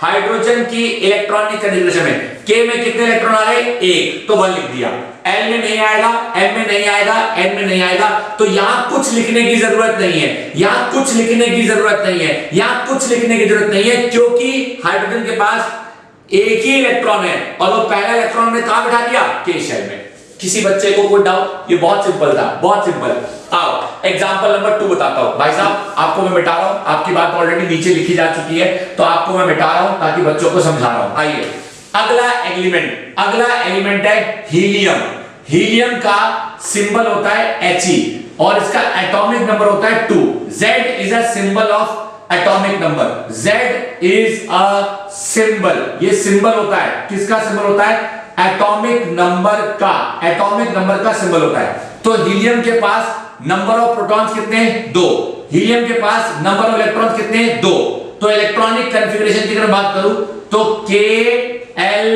Hydrogen की इलेक्ट्रॉनिक कॉन्फ़िगरेशन में K में कितने इलेक्ट्रॉन आ रहे? 1, तो 1 लिख दिया। L में नहीं आएगा, M में नहीं आएगा, N में नहीं आएगा। तो यहां कुछ लिखने की जरूरत नहीं है, यहां कुछ लिखने की जरूरत नहीं है, यहां कुछ लिखने की जरूरत नहीं है, क्योंकि हाइड्रोजन के पास एक ही इलेक्ट्रॉन है और वो पहला इलेक्ट्रॉन ने कहां बिठा दिया? के शेल में। किसी बच्चे को कोई डाउट? ये बहुत सिंपल था, बहुत सिंपल। आओ एग्जांपल नंबर 2 बताता हूं। भाई साहब आपको मैं मिटा रहा हूं, आपकी बात ऑलरेडी नीचे लिखी जा चुकी है, तो आपको मैं मिटा रहा हूं ताकि बच्चों को समझा रहा हूं। आइए अगला एलिमेंट है हीलियम। हीलियम का सिंबल होता है He और इसका एटॉमिक नंबर होता है 2। Z is a symbol of atomic number. Z is a symbol, ये सिंबल होता है, किसका सिंबल होता है? एटॉमिक नंबर का सिंबल होता है। तो हीलियम के पास नंबर ऑफ प्रोटॉन्स कितने हैं? 2। हीलियम के पास नंबर ऑफ इलेक्ट्रॉन्स कितने हैं? 2। तो इलेक्ट्रॉनिक कॉन्फ़िगरेशन की अगर बात करूं तो K, L,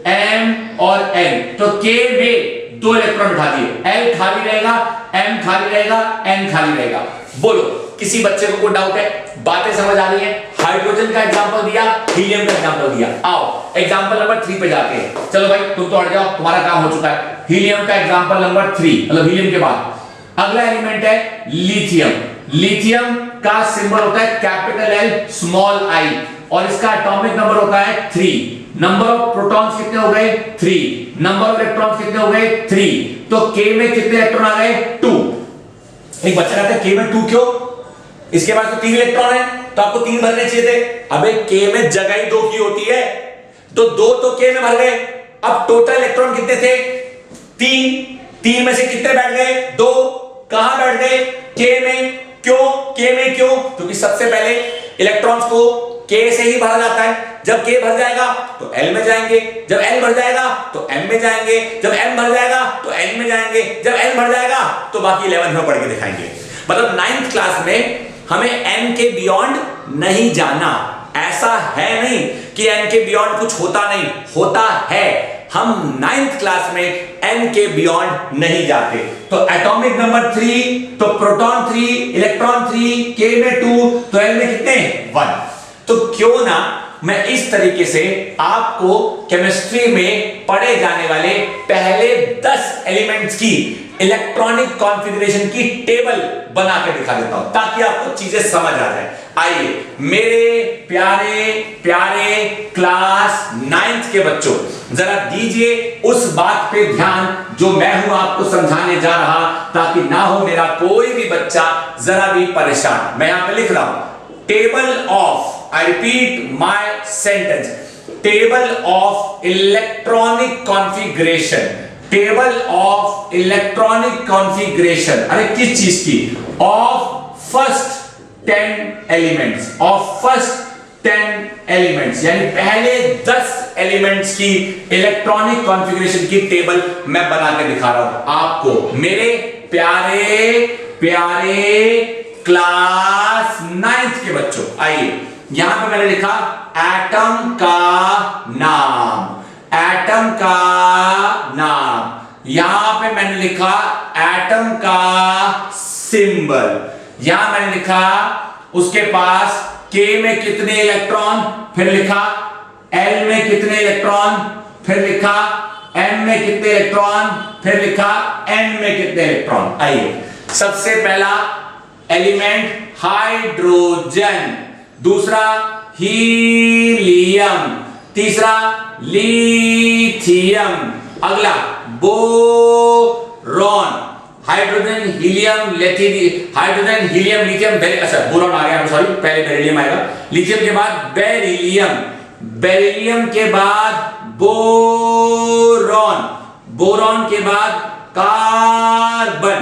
M और N। तो K में 2 इलेक्ट्रॉन उठा दिए, L खाली रहेगा, M खाली रहेगा, N खाली रहेगा। बोलो किसी बच्चे को कोई डाउट है? बातें समझ आ रही है? हाइड्रोजन का एग्जांपल दिया, हीलियम का एग्जांपल दिया। आओ एग्जांपल नंबर 3 पे जाते हैं। चलो भाई तुम तो हट जाओ, तुम्हारा काम हो चुका है। हीलियम का एग्जांपल नंबर 3, मतलब हीलियम के बाद अगला एलिमेंट है लिथियम। लिथियम का सिंबल होता है कैपिटल L स्मॉल i और इसका एटॉमिक नंबर होता है 3। नंबर ऑफ प्रोटॉन्स कितने हो गए? 3। नंबर ऑफ इलेक्ट्रॉन्स कितने हो गए? 3। तो K में कितने इलेक्ट्रॉन आ गए? 2। एक बच्चा कहता है K में 2 क्यों? इसके पास तो 3 इलेक्ट्रॉन है, तो आपको 3 भरने चाहिए थे। अबे K में जगह ही 2 की होती है, तो 2 तो K में भर गए। अब टोटल इलेक्ट्रॉन कितने थे? 3 में से कितने बैठ गए? 2। कहां बैठ गए? K में। क्यों K में? क्यों? क्योंकि सबसे पहले इलेक्ट्रॉन्स को K से ही भरा जाता है। जब K भर जाएगा तो L में जाएंगे, जब L भर जाएगा तो M में जाएंगे, जब M भर जाएगा तो N में जाएंगे, जब N भर जाएगा तो बाकी 11th में पढ़ के दिखाएंगे। मतलब 9th क्लास में हमें N के बियॉन्ड नहीं जाना। ऐसा है नहीं कि N के बियॉन्ड कुछ होता नहीं, होता है। हम 9th क्लास में N के बियॉन्ड नहीं जाते। तो एटॉमिक नंबर 3, तो प्रोटॉन 3, इलेक्ट्रॉन 3, K में 2, तो L में कितने? 1। तो क्यों ना मैं इस तरीके से आपको केमिस्ट्री में पढ़े जाने वाले पहले 10 एलिमेंट्स की इलेक्ट्रॉनिक कॉन्फ़िगरेशन की टेबल बना के दिखा देता हूं ताकि आपको चीजें समझ आ जाए। आइए मेरे प्यारे प्यारे क्लास 9th के बच्चों, जरा दीजिए उस बात पे ध्यान जो मैं हूं आपको समझाने जा रहा, ताकि ना हो मेरा कोई भी बच्चा जरा भी परेशान। मैं यहां पे लिख रहा हूं table of, I repeat my sentence, table of electronic configuration. Table of electronic configuration, अरे किस चीज की? Of first 10 elements, of first 10 elements, यानी पहले 10 एलिमेंट्स की इलेक्ट्रॉनिक कॉन्फ़िगरेशन की टेबल मैं बना के दिखा रहा हूं आपको, मेरे प्यारे प्यारे क्लास 9th के बच्चों। आइए यहां पे मैंने लिखा एटम का नाम, एटम का नाम। यहां पे मैंने लिखा एटम का सिंबल, यहां मैंने लिखा उसके पास K में कितने इलेक्ट्रॉन, फिर लिखा L में कितने इलेक्ट्रॉन, फिर लिखा M में कितने इलेक्ट्रॉन, फिर लिखा N में कितने इलेक्ट्रॉन। आइए सबसे पहला एलिमेंट हाइड्रोजन, दूसरा हीलियम, तीसरा लिथियम, अगला boron. Hydrogen helium hydrogen helium lithium, अच्छा बोरॉन आ गया, सॉरी पहले बेरिलियम आएगा, लिथियम के बाद बेरिलियम, बेरिलियम के बाद बोरॉन, बोरॉन के बाद कार्बन,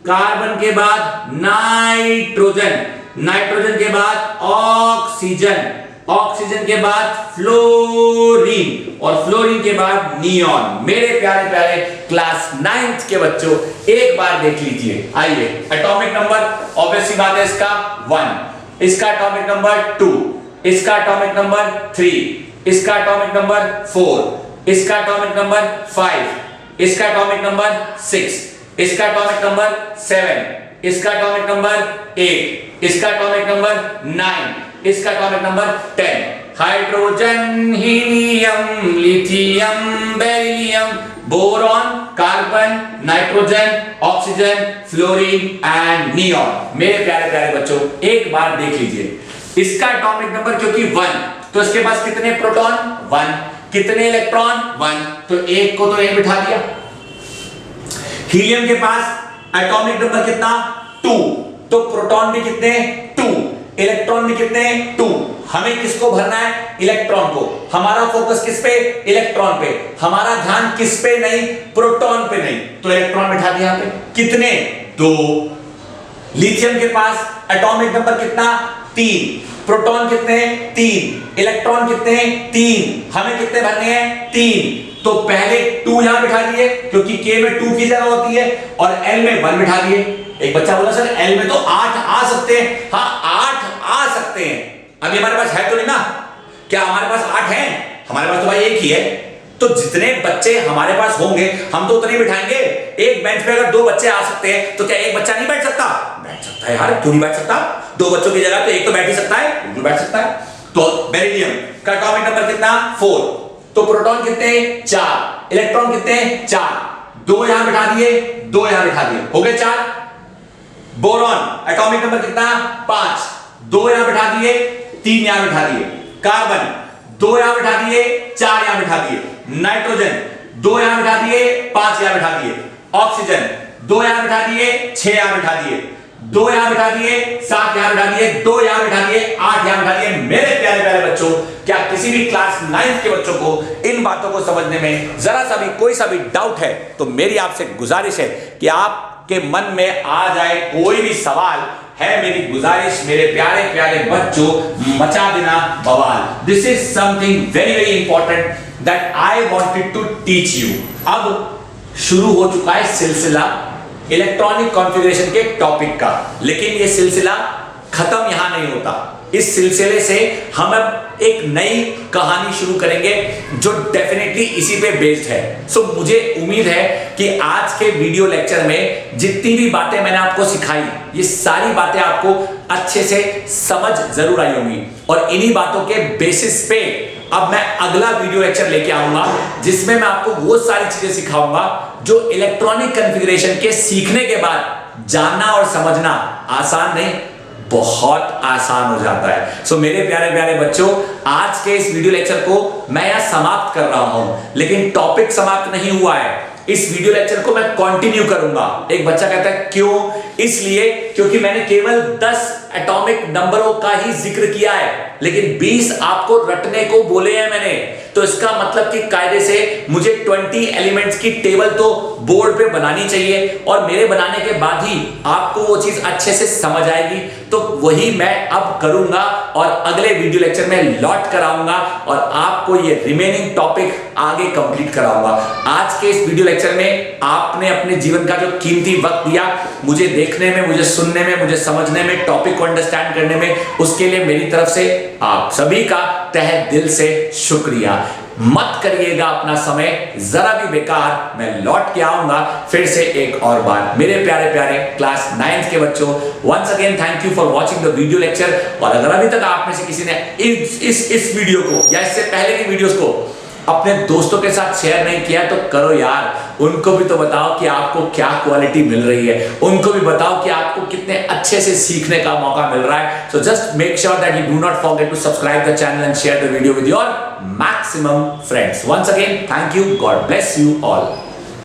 कार्बन के बाद नाइट्रोजन, नाइट्रोजन के बाद ऑक्सीजन, ऑक्सीजन के बाद फ्लोरीन और फ्लोरीन के बाद नियॉन। मेरे प्यारे प्यारे क्लास 9th के बच्चों एक बार देख लीजिए। आइए एटॉमिक नंबर ऑब्वियसली बात है इसका 1, इसका एटॉमिक नंबर 2, इसका एटॉमिक नंबर 3, इसका एटॉमिक नंबर 4, इसका एटॉमिक नंबर 5, इसका एटॉमिक नंबर 6, इसका एटॉमिक नंबर 7, इसका एटॉमिक नंबर 8, इसका एटॉमिक नंबर 9, इसका atomic number 10। Hydrogen, helium, lithium, beryllium, boron, carbon, nitrogen, oxygen, fluorine and neon. मेरे प्यारे प्यारे बच्चों एक बार देख लीजिए, इसका एटॉमिक नंबर क्योंकि 1, तो इसके पास कितने प्रोटॉन? 1, कितने इलेक्ट्रॉन? 1, तो एक को तो एक बिठा दिया। हीलियम के पास एटॉमिक नंबर कितना? 2, तो प्रोटॉन भी कितने? 2, इलेक्ट्रॉन भी कितने? 2। हमें किसको भरना है? इलेक्ट्रॉन को। हमारा फोकस किस पे? इलेक्ट्रॉन पे। हमारा ध्यान किस पे नहीं? प्रोटॉन पे नहीं, तो इलेक्ट्रॉन बिठा दिया यहां पे। कितने? 2। लिथियम के पास एटॉमिक नंबर कितना? 3, प्रोटॉन कितने? 3, इलेक्ट्रॉन कितने? 3, हमें कितने भरने हैं? 3, तो पहले 2 यहां बिठा दिए क्योंकि k में 2 की जगह होती है, और l में 1 बिठा दिए। एक बच्चा बोला सर l में तो 8 आ सकते हैं। हाँ 8 आ सकते हैं, अभी हमारे पास है तो नहीं ना। क्या हमारे पास 8 हैं? हमारे पास तो भाई एक ही है। तो जितने बच्चे हमारे पास होंगे हम तो उतने बिठाएंगे। एक बेंच पे अगर 2 बच्चे आ सकते हैं तो क्या एक बच्चा नहीं बैठ सकता? बैठ सकता है यार, क्यों नहीं बैठ सकता? 2 बच्चों की जगह तो एक तो बैठ ही सकता है, बिल्कुल बैठ सकता है। तो बेरिलियम का एटॉमिक नंबर कितना? 4। तो प्रोटॉन कितने? 4। इलेक्ट्रॉन कितने? 4। 2 यहां बिठा दिए, 2 यहां बिठा दिए, हो गए 4। बोरॉन एटॉमिक नंबर कितना? 5। 2 यहां बिठा दिए, 3 यहां बिठा दिए। कार्बन 2 यहां बिठा दिए, 4 यहां बिठा दिए। नाइट्रोजन 2 यहां बिठा दिए, 5 यहां बिठा दिए। ऑक्सीजन 2 यहां बिठा दिए, 6 यहां बिठा दिए। 2 यहां बिठा दिए, 7 यहां बिठा दिए। 2 यहां बिठा दिए, 8 यहां बिठा दिए। मेरे प्यारे प्यारे बच्चों, क्या किसी भी क्लास 9th के बच्चों को इन बातों को समझने में जरा सा भी कोई सा भी डाउट है तो मेरी आपसे गुजारिश है कि आपके मन में आ जाए कोई भी सवाल है, मेरी गुजारिश मेरे प्यारे प्यारे बच्चों, मचा देना बवाल। This is something very very important that I wanted to teach you. अब शुरू हो चुका है सिलसिला इलेक्ट्रॉनिक कॉन्फ़िगरेशन के टॉपिक का, लेकिन यह सिलसिला खत्म यहां नहीं होता। इस सिलसिले से हम अब एक नई कहानी शुरू करेंगे जो डेफिनेटली इसी पे बेस्ड है। सो मुझे उम्मीद है कि आज के वीडियो लेक्चर में जितनी भी बातें मैंने आपको सिखाई, ये सारी बातें आपको अच्छे से समझ जरूर आई होंगी, और इन्हीं बातों के बेसिस पे अब मैं अगला वीडियो लेक्चर लेके आऊंगा जिसमें मैं आपको वो सारी चीजें सिखाऊंगा जो इलेक्ट्रॉनिक कॉन्फ़िगरेशन के सीखने के बाद जानना और समझना आसान नहीं, बहुत आसान हो जाता है। सो मेरे प्यारे प्यारे बच्चों, आज के इस वीडियो लेक्चर को मैं यहां समाप्त कर रहा हूं, लेकिन टॉपिक समाप्त नहीं हुआ है। इस वीडियो लेक्चर को मैं कंटिन्यू करूंगा। एक बच्चा कहता है क्यों? इसलिए क्योंकि मैंने केवल 10 एटॉमिक नंबरों का ही जिक्र किया है, लेकिन 20 आपको रटने को बोले हैं मैंने। तो इसका मतलब कि कायदे से मुझे 20 एलिमेंट्स की टेबल तो बोर्ड पे बनानी चाहिए, और मेरे बनाने के बाद ही आपको वो चीज अच्छे से समझ आएगी। तो वही मैं अब करूंगा और अगले वीडियो लेक्चर में लौट कर आऊंगा और आपको ये रिमेनिंग टॉपिक आगे कंप्लीट कराऊंगा। आज के इस वीडियो लेक्चर में आपने अपने जीवन का जो कीमती वक्त दिया मुझे देखने में, मुझे सुनने में, मुझे समझने में, टॉपिक को अंडरस्टैंड करने में, उसके लिए मेरी तरफ से आप सभी का तहे दिल से शुक्रिया। मत करिएगा अपना समय जरा भी बेकार। मैं लौट के आऊंगा फिर से एक और बार। मेरे प्यारे प्यारे क्लास 9th के बच्चों, once again thank you for watching the video lecture. और अगर अभी तक आप में से किसी ने इस वीडियो को या इससे पहले की वीडियोस को अपने दोस्तों के साथ शेयर नहीं किया तो करो यार, उनको भी तो बताओ कि आपको क्या क्वालिटी मिल रही है, उनको भी बताओ कि आपको कितने अच्छे से सीखने का मौका मिल रहा है। So just make sure that you do not forget to subscribe the channel and share the video with your maximum friends. Once again thank you, God bless you all.